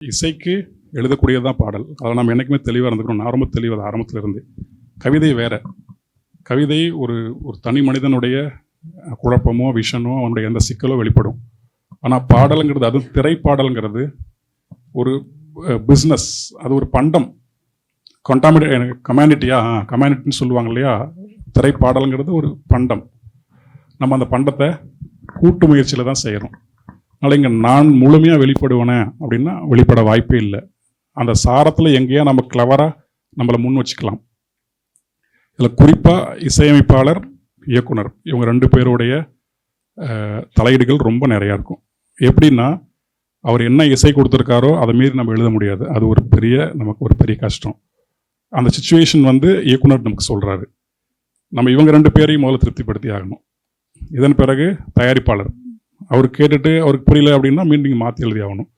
இசைக்கு எழுதக்கூடியது தான் பாடல். அதில் நம்ம என்றைக்குமே தெளிவாக இருந்துக்கணும். நான் ரொம்ப தெளிவாக ஆரம்பத்தில் இருந்து. கவிதை வேற. கவிதை ஒரு ஒரு தனி மனிதனுடைய குழப்பமோ விஷனோ அவனுடைய எந்த சிக்கலோ வெளிப்படும். ஆனால் பாடலுங்கிறது, அது திரைப்பாடலுங்கிறது ஒரு பிஸ்னஸ், அது ஒரு பண்டம். கம்யூனிட்டின்னு சொல்லுவாங்க இல்லையா. திரைப்பாடலுங்கிறது ஒரு பண்டம். நம்ம அந்த பண்டத்தை கூட்டு முயற்சியில் தான் செய்கிறோம். அதனால் இங்கே நான் முழுமையாக வெளிப்படுவேனே அப்படின்னா வெளிப்பட வாய்ப்பே இல்லை. அந்த சாரத்தில் எங்கேயா நம்ம கிளவராக நம்மளை முன் வச்சுக்கலாம். இதில் குறிப்பாக இசையமைப்பாளர், இயக்குனர், இவங்க 2 பேருடைய தலையீடுகள் ரொம்ப நிறையா இருக்கும். எப்படின்னா, அவர் என்ன இசை கொடுத்துருக்காரோ அதை மீறி நம்ம எழுத முடியாது. அது ஒரு நமக்கு ஒரு பெரிய கஷ்டம். அந்த சுச்சுவேஷன் இயக்குனர் நமக்கு சொல்கிறாரு. நம்ம இவங்க 2 பேரையும் முதல்ல திருப்திப்படுத்தி ஆகணும். இதன் பிறகு தயாரிப்பாளர், அவர் கேட்டுட்டு அவருக்கு புரியல அப்படின்னா மீண்டும் மாற்றி எழுதி ஆகணும்.